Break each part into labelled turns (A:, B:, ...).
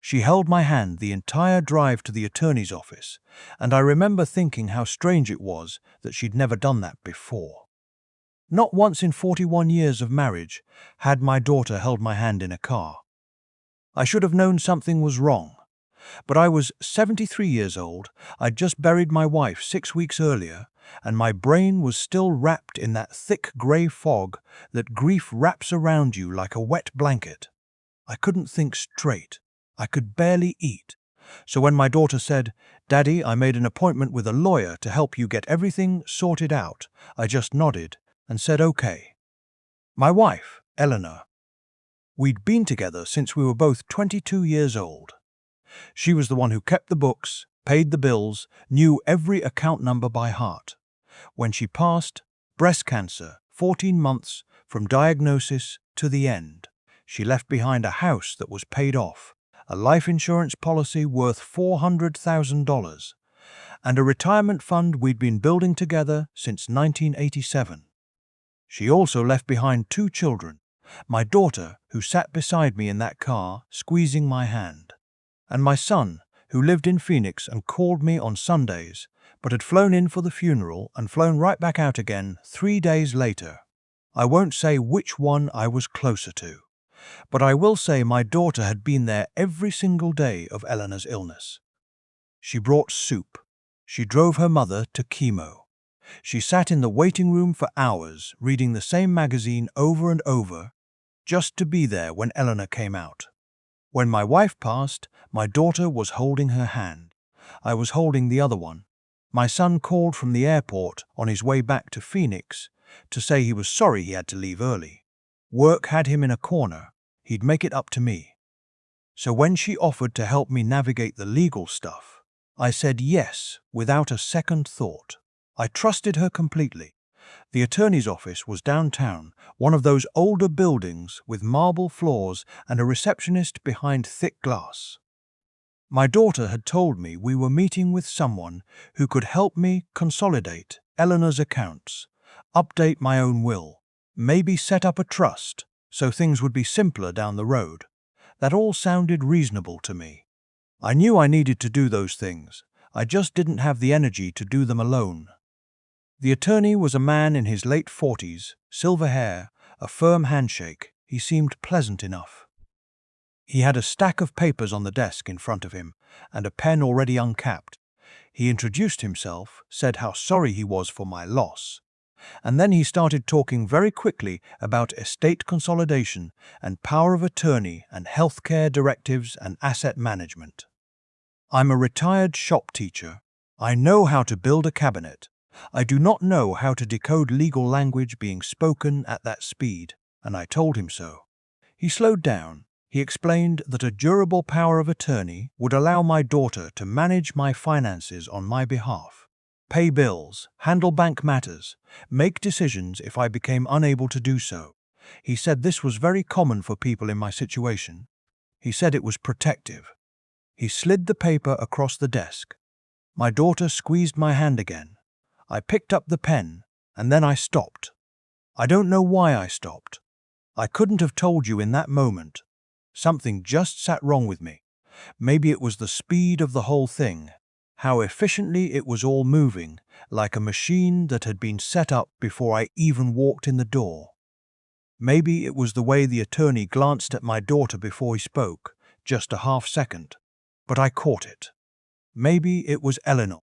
A: She held my hand the entire drive to the attorney's office, and I remember thinking how strange it was that she'd never done that before. Not once in 41 years of marriage had my daughter held my hand in a car. I should have known something was wrong. But I was 73 years old, I'd just buried my wife 6 weeks earlier, and my brain was still wrapped in that thick grey fog that grief wraps around you like a wet blanket. I couldn't think straight. I could barely eat. So when my daughter said, "Daddy, I made an appointment with a lawyer to help you get everything sorted out," I just nodded and said okay. My wife, Eleanor. We'd been together since we were both 22 years old. She was the one who kept the books, paid the bills, knew every account number by heart. When she passed, breast cancer, 14 months from diagnosis to the end, she left behind a house that was paid off, a life insurance policy worth $400,000, and a retirement fund we'd been building together since 1987. She also left behind 2 children, my daughter, who sat beside me in that car, squeezing my hand, and my son, who lived in Phoenix and called me on Sundays, but had flown in for the funeral and flown right back out again 3 days later. I won't say which one I was closer to, but I will say my daughter had been there every single day of Eleanor's illness. She brought soup. She drove her mother to chemo. She sat in the waiting room for hours, reading the same magazine over and over, just to be there when Eleanor came out. When my wife passed, my daughter was holding her hand. I was holding the other one. My son called from the airport on his way back to Phoenix to say he was sorry he had to leave early. Work had him in a corner. He'd make it up to me. So when she offered to help me navigate the legal stuff, I said yes without a second thought. I trusted her completely. The attorney's office was downtown, one of those older buildings with marble floors and a receptionist behind thick glass. My daughter had told me we were meeting with someone who could help me consolidate Eleanor's accounts, update my own will, maybe set up a trust so things would be simpler down the road. That all sounded reasonable to me. I knew I needed to do those things. I just didn't have the energy to do them alone. The attorney was a man in his late 40s, silver hair, a firm handshake. He seemed pleasant enough. He had a stack of papers on the desk in front of him and a pen already uncapped. He introduced himself, said how sorry he was for my loss, and then he started talking very quickly about estate consolidation and power of attorney and healthcare directives and asset management. I'm a retired shop teacher. I know how to build a cabinet. I do not know how to decode legal language being spoken at that speed, and I told him so. He slowed down. He explained that a durable power of attorney would allow my daughter to manage my finances on my behalf, pay bills, handle bank matters, make decisions if I became unable to do so. He said this was very common for people in my situation. He said it was protective. He slid the paper across the desk. My daughter squeezed my hand again. I picked up the pen, and then I stopped. I don't know why I stopped. I couldn't have told you in that moment. Something just sat wrong with me. Maybe it was the speed of the whole thing, how efficiently it was all moving, like a machine that had been set up before I even walked in the door. Maybe it was the way the attorney glanced at my daughter before he spoke, just a half second, but I caught it. Maybe it was Eleanor.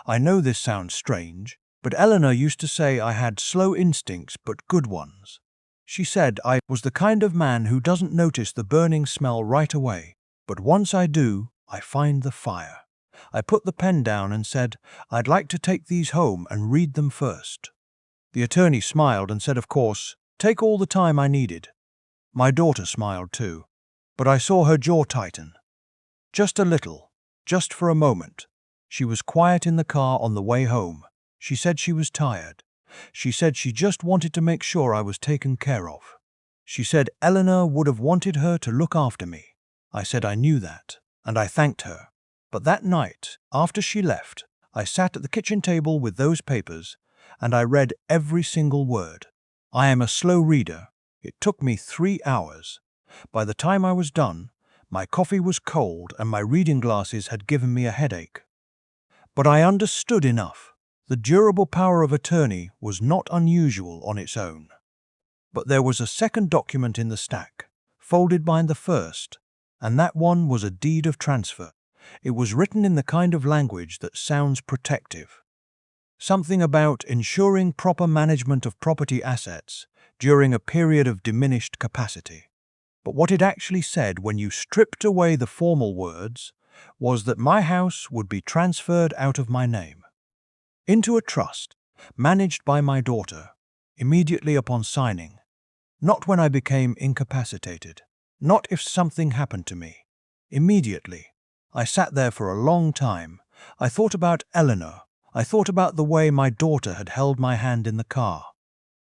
A: I know this sounds strange, but Eleanor used to say I had slow instincts but good ones. She said I was the kind of man who doesn't notice the burning smell right away, but once I do, I find the fire. I put the pen down and said I'd like to take these home and read them first. The attorney smiled and said, of course, take all the time I needed. My daughter smiled too, but I saw her jaw tighten. Just a little, just for a moment. She was quiet in the car on the way home. She said she was tired. She said she just wanted to make sure I was taken care of. She said Eleanor would have wanted her to look after me. I said I knew that, and I thanked her. But that night, after she left, I sat at the kitchen table with those papers, and I read every single word. I am a slow reader. It took me 3 hours. By the time I was done, My coffee was cold and my reading glasses had given me a headache. But I understood enough. The durable power of attorney was not unusual on its own. But there was a second document in the stack, folded behind the first, and that one was a deed of transfer. It was written in the kind of language that sounds protective. Something about ensuring proper management of property assets during a period of diminished capacity. But what it actually said, when you stripped away the formal words, was that my house would be transferred out of my name into a trust managed by my daughter immediately upon signing. Not when I became incapacitated. Not if something happened to me. Immediately. I sat there for a long time. I thought about Eleanor. I thought about the way my daughter had held my hand in the car.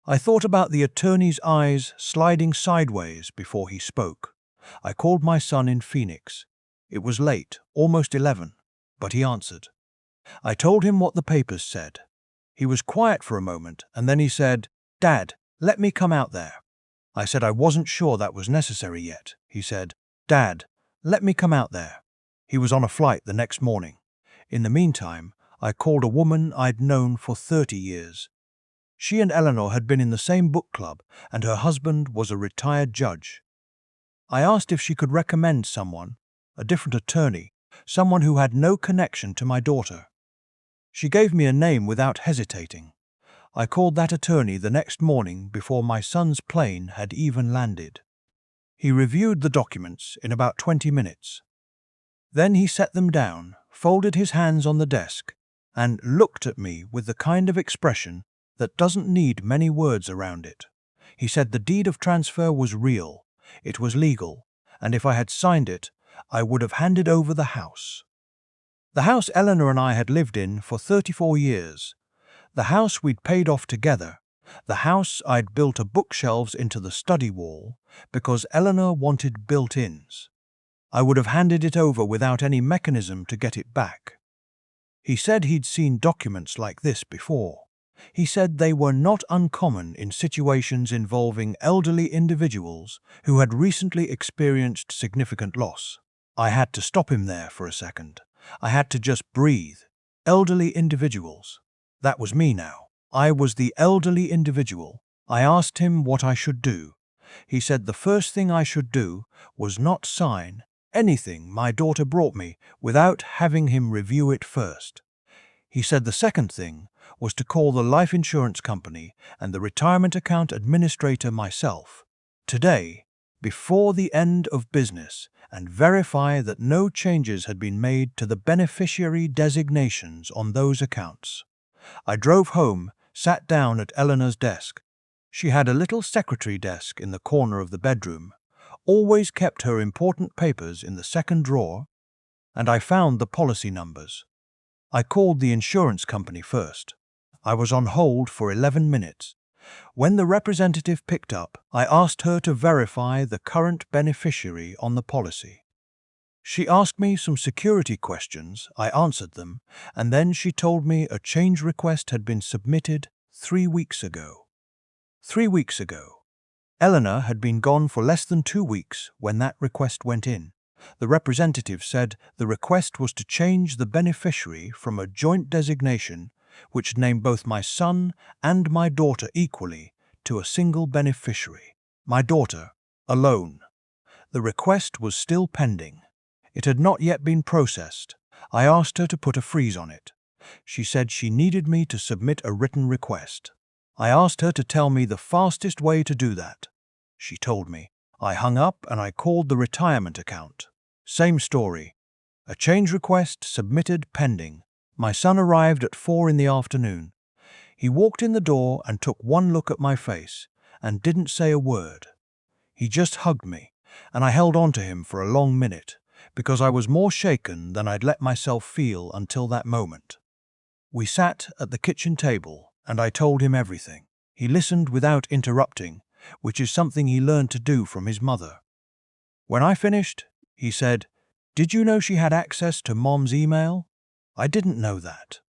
A: I thought about the attorney's eyes sliding sideways before he spoke. I called my son in Phoenix. It was late, almost 11, but he answered. I told him what the papers said. He was quiet for a moment, and then he said, "Dad, let me come out there." I said I wasn't sure that was necessary yet. He said, "Dad, let me come out there." He was on a flight the next morning. In the meantime, I called a woman I'd known for 30 years. She and Eleanor had been in the same book club, and her husband was a retired judge. I asked if she could recommend someone, a different attorney, someone who had no connection to my daughter. She gave me a name without hesitating. I called that attorney the next morning before my son's plane had even landed. He reviewed the documents in about 20 minutes. Then he set them down, folded his hands on the desk, and looked at me with the kind of expression that doesn't need many words around it. He said the deed of transfer was real, it was legal, and if I had signed it, I would have handed over the house. The house Eleanor and I had lived in for 34 years. The house we'd paid off together. The house I'd built a bookshelves into the study wall because Eleanor wanted built-ins. I would have handed it over without any mechanism to get it back. He said he'd seen documents like this before. He said they were not uncommon in situations involving elderly individuals who had recently experienced significant loss. I had to stop him there for a second. I had to just breathe. Elderly individuals. That was me now. I was the elderly individual. I asked him what I should do. He said the first thing I should do was not sign anything my daughter brought me without having him review it first. He said the second thing was to call the life insurance company and the retirement account administrator myself, today, before the end of business, and verify that no changes had been made to the beneficiary designations on those accounts. I drove home, sat down at Eleanor's desk. She had a little secretary desk in the corner of the bedroom, always kept her important papers in the second drawer, and I found the policy numbers. I called the insurance company first. I was on hold for 11 minutes. When the representative picked up, I asked her to verify the current beneficiary on the policy. She asked me some security questions, I answered them, and then she told me a change request had been submitted 3 weeks ago. 3 weeks ago. Eleanor had been gone for less than 2 weeks when that request went in. The representative said the request was to change the beneficiary from a joint designation, which named both my son and my daughter equally, to a single beneficiary, my daughter, alone. The request was still pending. It had not yet been processed. I asked her to put a freeze on it. She said she needed me to submit a written request. I asked her to tell me the fastest way to do that. She told me. I hung up and I called the retirement account. Same story. A change request submitted pending. My son arrived at 4 in the afternoon. He walked in the door and took one look at my face and didn't say a word. He just hugged me, and I held on to him for a long minute because I was more shaken than I'd let myself feel until that moment. We sat at the kitchen table and I told him everything. He listened without interrupting, which is something he learned to do from his mother. When I finished, he said, "Did you know she had access to Mom's email?" I didn't know that.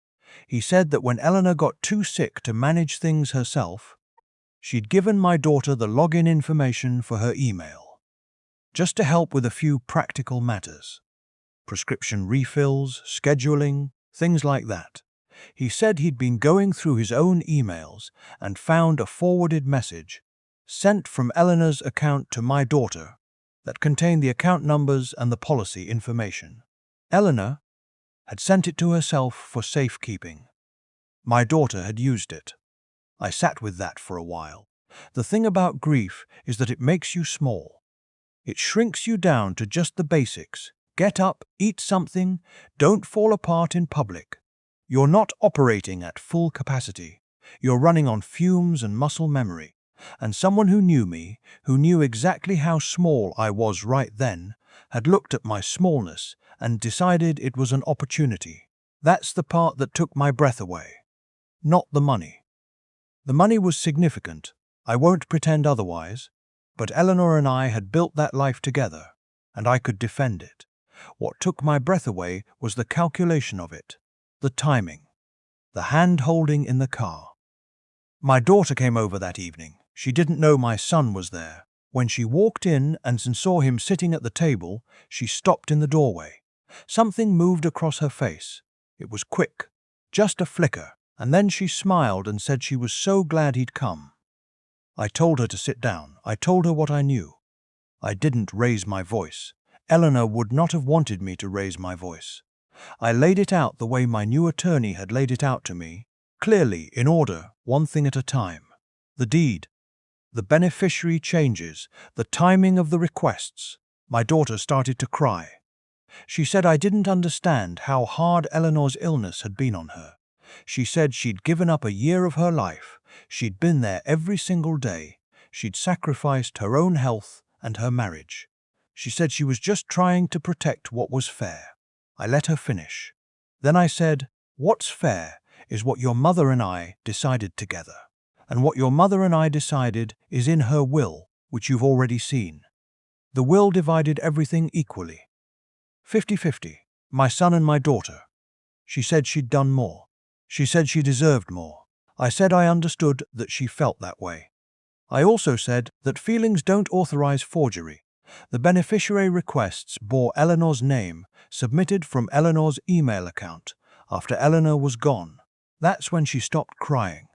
A: He said that when Eleanor got too sick to manage things herself, she'd given my daughter the login information for her email. just to help with a few practical matters. Prescription refills, scheduling, things like that. He said he'd been going through his own emails and found a forwarded message sent from Eleanor's account to my daughter that contained the account numbers and the policy information. Eleanor had sent it to herself for safekeeping. My daughter had used it. I sat with that for a while. The thing about grief is that it makes you small. It shrinks you down to just the basics. Get up, eat something, don't fall apart in public. You're not operating at full capacity. You're running on fumes and muscle memory. And someone who knew me, who knew exactly how small I was right then, had looked at my smallness and decided it was an opportunity. That's the part that took my breath away. Not the money. The money was significant. I won't pretend otherwise. But Eleanor and I had built that life together, and I could defend it. What took my breath away was the calculation of it, the timing, the hand-holding in the car. My daughter came over that evening. She didn't know my son was there. When she walked in and saw him sitting at the table, she stopped in the doorway. Something moved across her face. It was quick, just a flicker, and then she smiled and said she was so glad he'd come. I told her to sit down. I told her what I knew. I didn't raise my voice. Eleanor would not have wanted me to raise my voice. I laid it out the way my new attorney had laid it out to me, clearly, in order, one thing at a time. The deed, the beneficiary changes, the timing of the requests. My daughter started to cry. She said I didn't understand how hard Eleanor's illness had been on her. She said she'd given up a year of her life. She'd been there every single day. She'd sacrificed her own health and her marriage. She said she was just trying to protect what was fair. I let her finish. Then I said, "What's fair is what your mother and I decided together. And what your mother and I decided is in her will, which you've already seen. The will divided everything equally. 50-50, my son and my daughter. She said she'd done more. She said she deserved more. I said I understood that she felt that way. I also said that feelings don't authorize forgery. The beneficiary requests bore Eleanor's name, submitted from Eleanor's email account, after Eleanor was gone. That's when she stopped crying.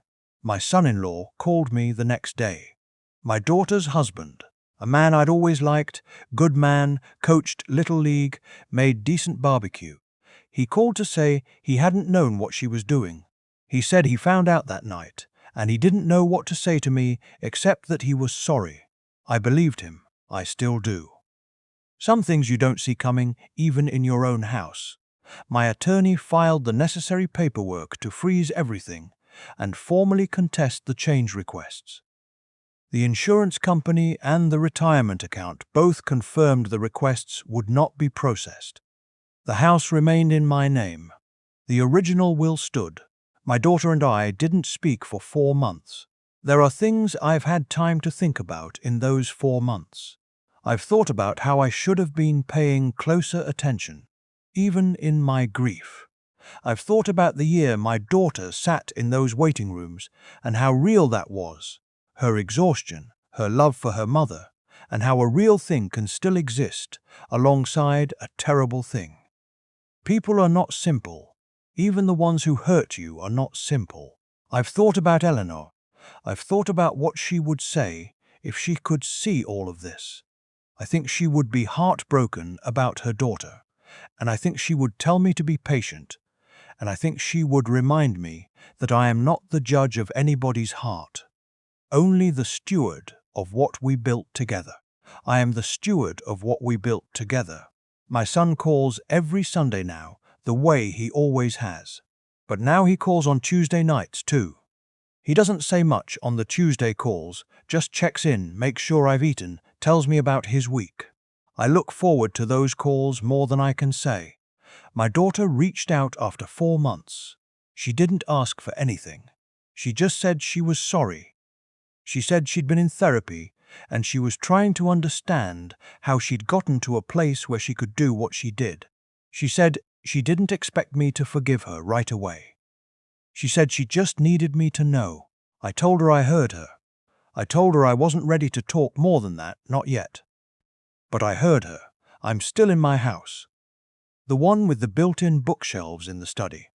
A: My son-in-law called me the next day. My daughter's husband, a man I'd always liked, good man, coached Little League, made decent barbecue. He called to say he hadn't known what she was doing. He said he found out that night, and he didn't know what to say to me except that he was sorry. I believed him. I still do. Some things you don't see coming, even in your own house. My attorney filed the necessary paperwork to freeze everything and formally contest the change requests. The insurance company and the retirement account both confirmed the requests would not be processed. The house remained in my name. The original will stood. My daughter and I didn't speak for 4 months. There are things I've had time to think about in those 4 months. I've thought about how I should have been paying closer attention, even in my grief. I've thought about the year my daughter sat in those waiting rooms and how real that was, her exhaustion, her love for her mother, and how a real thing can still exist alongside a terrible thing. People are not simple. Even the ones who hurt you are not simple. I've thought about Eleanor. I've thought about what she would say if she could see all of this. I think she would be heartbroken about her daughter, and I think she would tell me to be patient, and I think she would remind me that I am not the judge of anybody's heart, only the steward of what we built together. I am the steward of what we built together. My son calls every Sunday now, the way he always has. But now he calls on Tuesday nights too. He doesn't say much on the Tuesday calls, just checks in, makes sure I've eaten, tells me about his week. I look forward to those calls more than I can say. My daughter reached out after 4 months. She didn't ask for anything. She just said she was sorry. She said she'd been in therapy and she was trying to understand how she'd gotten to a place where she could do what she did. She said she didn't expect me to forgive her right away. She said she just needed me to know. I told her I heard her. I told her I wasn't ready to talk more than that, not yet. But I heard her. I'm still in my house. The one with the built-in bookshelves in the study.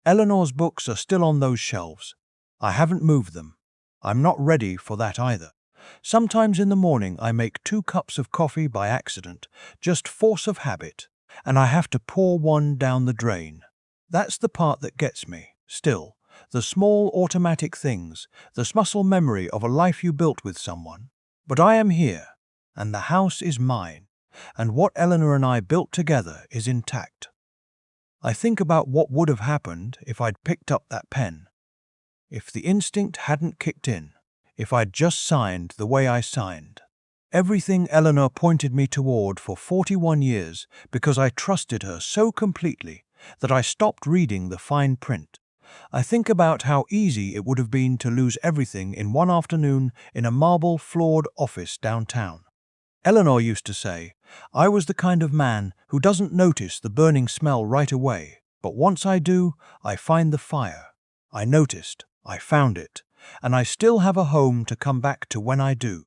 A: Eleanor's books are still on those shelves. I haven't moved them. I'm not ready for that either. Sometimes in the morning I make 2 cups of coffee by accident, just force of habit, and I have to pour one down the drain. That's the part that gets me. Still, the small automatic things, the muscle memory of a life you built with someone. But I am here, and the house is mine, and what Eleanor and I built together is intact. I think about what would have happened if I'd picked up that pen. If the instinct hadn't kicked in, if I'd just signed the way I signed. Everything Eleanor pointed me toward for 41 years because I trusted her so completely that I stopped reading the fine print. I think about how easy it would have been to lose everything in one afternoon in a marble-floored office downtown. Eleanor used to say, I was the kind of man who doesn't notice the burning smell right away, but once I do, I find the fire. I noticed, I found it, and I still have a home to come back to when I do.